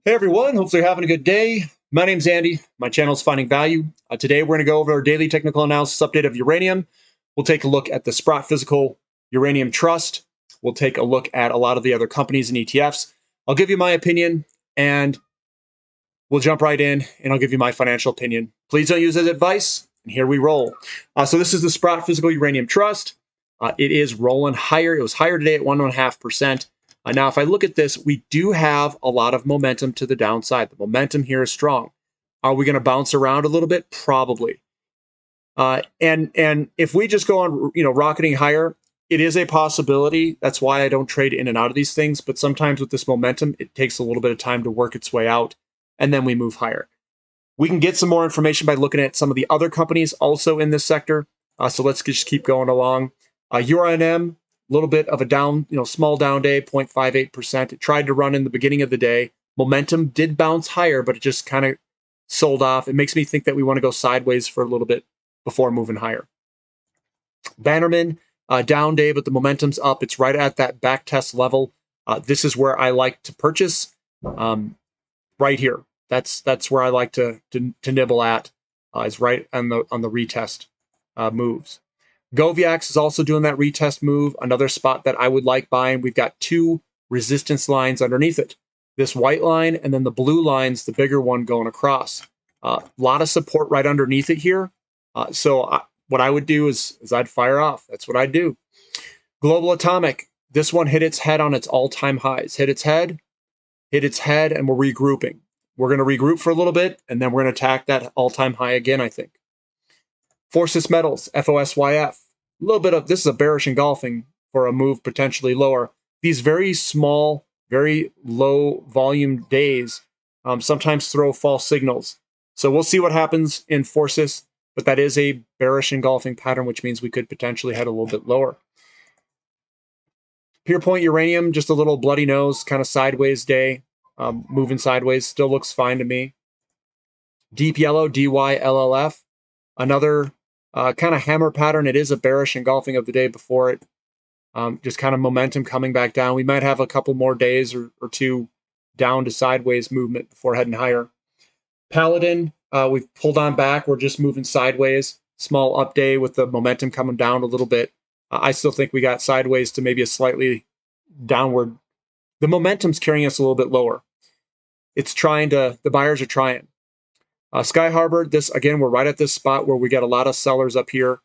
Hey everyone, hopefully you're having a good day. My name's Andy. My channel is Finding Value. Today we're going to go over our daily technical analysis update of uranium. We'll take a look at the Sprott Physical Uranium Trust. We'll take a look at a lot of the other companies and ETFs. I'll give you my opinion and we'll jump right in and I'll give you my financial opinion. Please don't use it as advice, and here we roll. So this is the Sprott Physical Uranium Trust. It is rolling higher. It was higher today at 1.5%. Now, if I look at this, we do have a lot of momentum to the downside. The momentum here is strong. Are we going to bounce around a little bit? Probably. And if we just go on, rocketing higher, it is a possibility. That's why I don't trade in and out of these things. But sometimes with this momentum, it takes a little bit of time to work its way out, and then we move higher. We can get some more information by looking at some of the other companies also in this sector. So let's just keep going along. Uranium. A little bit of a down, small down day, 0.58%. It tried to run in the beginning of the day. Momentum did bounce higher, but it just kind of sold off. It makes me think that we want to go sideways for a little bit before moving higher. Bannerman, down day, but the momentum's up. It's right at that back test level. This is where I like to purchase, right here. That's where I like to nibble at. Is right on the retest moves. Goviax is also doing that retest move, another spot that I would like buying. We've got two resistance lines underneath it. This white line and then the blue line's the bigger one going across. A lot of support right underneath it here. What I would do is I'd fire off. That's what I'd do. Global Atomic, this one hit its head on its all-time highs. Hit its head, and we're regrouping. We're going to regroup for a little bit, and then we're going to attack that all-time high again, I think. Forces Metals, FOSYF. A little bit of this is a bearish engulfing for a move potentially lower. These very small, very low volume days sometimes throw false signals. So we'll see what happens in Forces, but that is a bearish engulfing pattern, which means we could potentially head a little bit lower. Pierpoint Uranium, just a little bloody nose, kind of sideways day, moving sideways, still looks fine to me. Deep Yellow, DYLLF, another kind of hammer pattern. It is a bearish engulfing of the day before it. Just kind of momentum coming back down. We might have a couple more days or two down to sideways movement before heading higher. Paladin, we've pulled on back. We're just moving sideways. Small up day with the momentum coming down a little bit. I still think we got sideways to maybe a slightly downward. The momentum's carrying us a little bit lower. The buyers are trying. Sky Harbor, this again, we're right at this spot where we got a lot of sellers up here.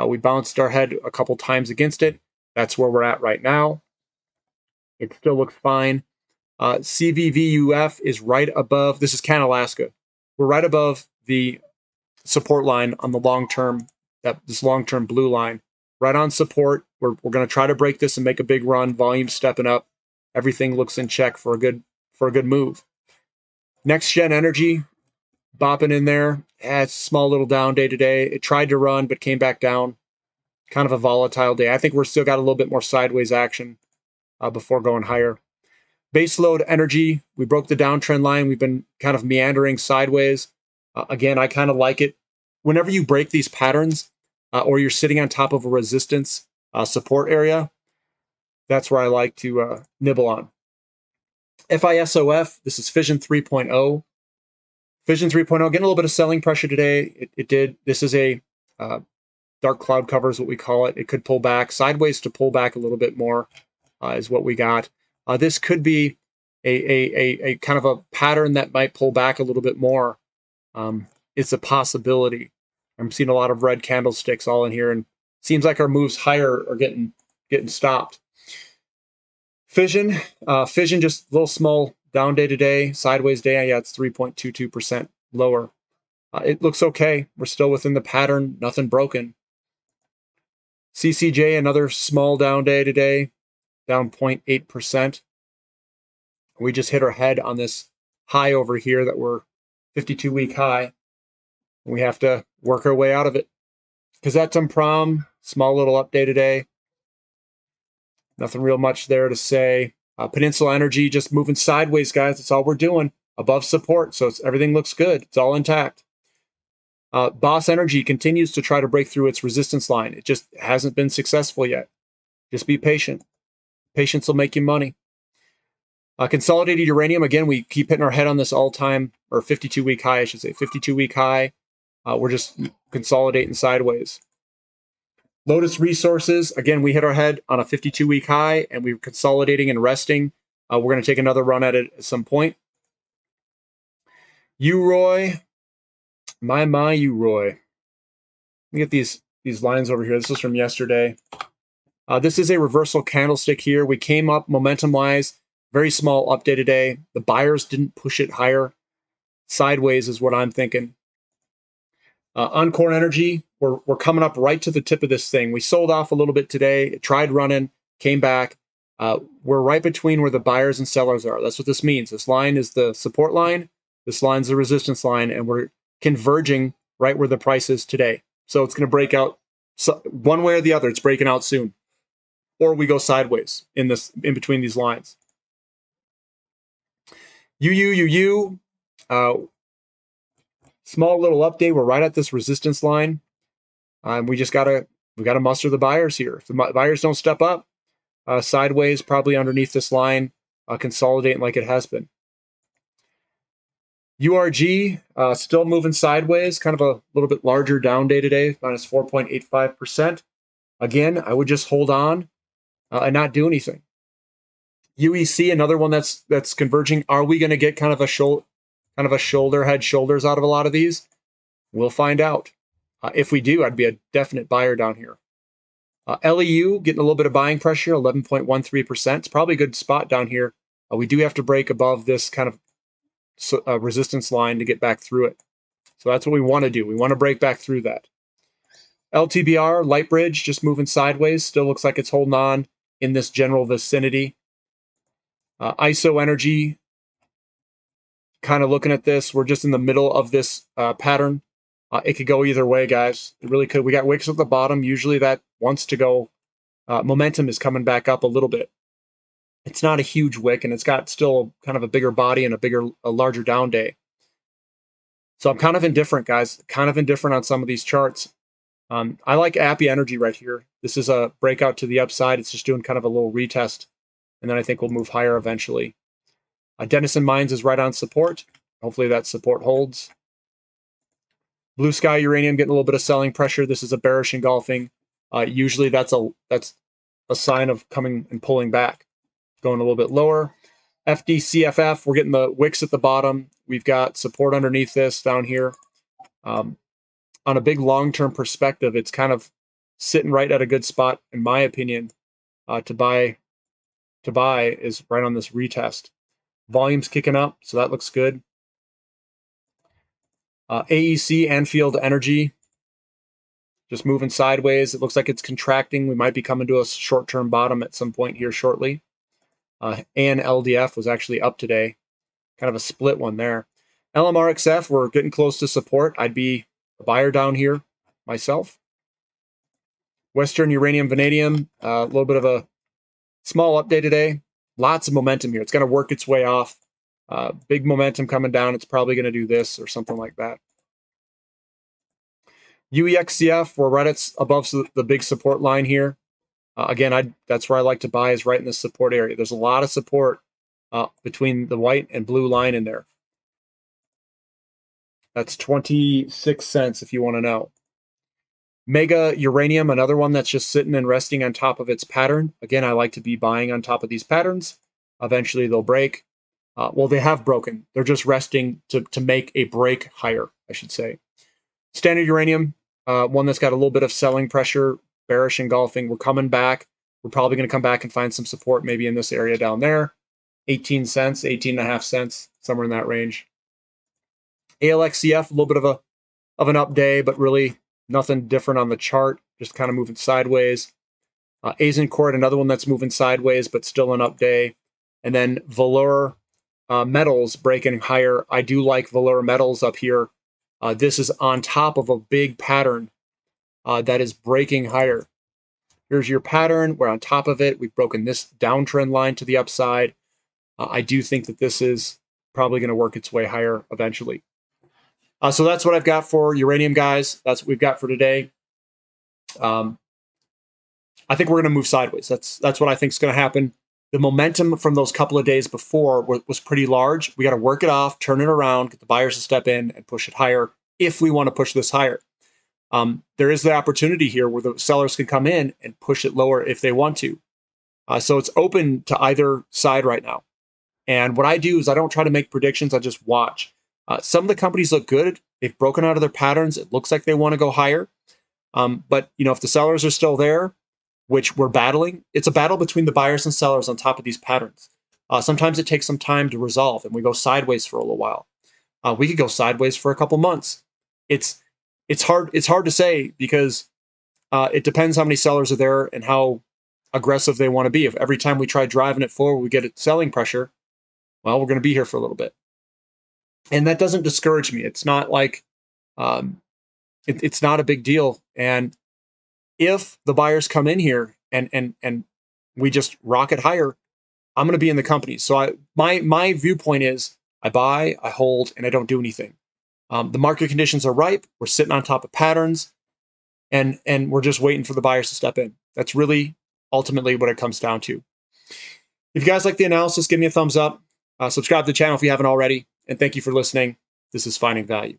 We bounced our head a couple times against it. That's where we're at right now. It still looks fine. CVVUF is right above. This is Canalaska. We're right above the support line on the long term. This long term blue line, right on support. We're going to try to break this and make a big run. Volume stepping up. Everything looks in check for a good move. Next Gen Energy. Bopping in there. It's a small little down day today. It tried to run, but came back down. Kind of a volatile day. I think we're still got a little bit more sideways action before going higher. Baseload Energy, we broke the downtrend line. We've been kind of meandering sideways. Again, I kind of like it. Whenever you break these patterns or you're sitting on top of a resistance support area, that's where I like to nibble on. FISOF, this is Fission 3.0. Fission 3.0, getting a little bit of selling pressure today. It did. This is a dark cloud cover is what we call it. It could pull back. Sideways to pull back a little bit more is what we got. This could be a kind of a pattern that might pull back a little bit more. It's a possibility. I'm seeing a lot of red candlesticks all in here, and seems like our moves higher are getting stopped. Fission just a little small down day today, sideways day. Yeah, it's 3.22% lower. It looks okay. We're still within the pattern. Nothing broken. CCJ, another small down day today, down 0.8%. We just hit our head on this high over here that we're 52-week high. We have to work our way out of it. Kazatomprom, small little update today. Nothing real much there to say. Peninsula Energy just moving sideways, guys. That's all we're doing. Above support, so everything looks good. It's all intact. Boss Energy continues to try to break through its resistance line. It just hasn't been successful yet. Just be patient. Patience will make you money. Consolidated uranium, again, we keep hitting our head on this all-time, or 52-week high, I should say, 52-week high. We're just consolidating sideways. Lotus Resources, again, we hit our head on a 52-week high, and we're consolidating and resting. We're going to take another run at it at some point. UROY, my UROY. Let me get these lines over here. This is from yesterday. This is a reversal candlestick here. We came up momentum-wise. Very small update today. The buyers didn't push it higher. Sideways is what I'm thinking. Encore Energy, we're coming up right to the tip of this thing. We sold off a little bit today. It tried running, came back. We're right between where the buyers and sellers are. That's what this means. This line is the support line. This line's the resistance line, and we're converging right where the price is today. So it's going to break out one way or the other. It's breaking out soon, or we go sideways in between these lines. Small little update. We're right at this resistance line. We gotta muster the buyers here. If the buyers don't step up, sideways, probably underneath this line, consolidating like it has been. URG still moving sideways, kind of a little bit larger down day today, minus 4.85%. Again, I would just hold on and not do anything. UEC, another one that's converging. Are we going to get kind of a shoulder, head, shoulders out of a lot of these? We'll find out. If we do, I'd be a definite buyer down here. LEU getting a little bit of buying pressure, 11.13%. It's probably a good spot down here. We do have to break above this kind of resistance line to get back through it. So that's what we want to do. We want to break back through that. LTBR, Lightbridge, just moving sideways. Still looks like it's holding on in this general vicinity. ISO Energy, kind of looking at this. We're just in the middle of this pattern. It could go either way, guys. It really could. We got wicks at the bottom. Usually that wants to go. Momentum is coming back up a little bit. It's not a huge wick, and it's got still kind of a bigger body and a larger down day. So I'm kind of indifferent, guys. Kind of indifferent on some of these charts. I like Appy Energy right here. This is a breakout to the upside. It's just doing kind of a little retest, and then I think we'll move higher eventually. Denison Mines is right on support. Hopefully that support holds. Blue Sky Uranium getting a little bit of selling pressure. This is a bearish engulfing. Usually that's a sign of coming and pulling back. Going a little bit lower. FDCFF, we're getting the wicks at the bottom. We've got support underneath this down here. On a big long-term perspective, it's kind of sitting right at a good spot, in my opinion, to buy is right on this retest. Volume's kicking up, so that looks good. AEC, Anfield Energy, just moving sideways. It looks like it's contracting. We might be coming to a short-term bottom at some point here shortly. And LDF was actually up today. Kind of a split one there. LMRXF, we're getting close to support. I'd be a buyer down here myself. Western Uranium Vanadium, a little bit of a small update today. Lots of momentum here. It's going to work its way off. Big momentum coming down. It's probably going to do this or something like that. UEXCF, we're right above the big support line here. Again, that's where I like to buy, is right in the support area. There's a lot of support between the white and blue line in there. That's 26 cents if you want to know. Mega Uranium, another one that's just sitting and resting on top of its pattern. Again, I like to be buying on top of these patterns. Eventually they'll break. Well, they have broken. They're just resting to make a break higher, I should say. Standard Uranium, one that's got a little bit of selling pressure, bearish engulfing. We're coming back. We're probably going to come back and find some support maybe in this area down there. 18 cents, 18.5 cents, somewhere in that range. ALXCF, a little bit of an up day, but really nothing different on the chart, just kind of moving sideways. Azincourt, another one that's moving sideways, but still an up day. And then Valor Metals breaking higher. I do like Valor Metals up here. This is on top of a big pattern that is breaking higher. Here's your pattern. We're on top of it. We've broken this downtrend line to the upside. I do think that this is probably going to work its way higher eventually. So that's what I've got for uranium, guys. That's what we've got for today. I think we're going to move sideways. That's what I think is going to happen. the momentum from those couple of days before was pretty large. We got to work it off, turn it around, get the buyers to step in and push it higher if we want to push this higher. There is the opportunity here where the sellers can come in and push it lower if they want to. So it's open to either side right now. And what I do is I don't try to make predictions. I just watch. Some of the companies look good. They've broken out of their patterns. It looks like they want to go higher. But if the sellers are still there, which we're battling, it's a battle between the buyers and sellers on top of these patterns. Sometimes it takes some time to resolve, and we go sideways for a little while. We could go sideways for a couple months. It's hard to say because it depends how many sellers are there and how aggressive they want to be. If every time we try driving it forward, we get selling pressure, well, we're going to be here for a little bit. And that doesn't discourage me. It's not like it's not a big deal. And if the buyers come in here and we just rocket higher, I'm going to be in the company. So my viewpoint is I buy, I hold, and I don't do anything. The market conditions are ripe. We're sitting on top of patterns, and we're just waiting for the buyers to step in. That's really ultimately what it comes down to. If you guys like the analysis, give me a thumbs up. Subscribe to the channel if you haven't already. And thank you for listening. This is Finding Value.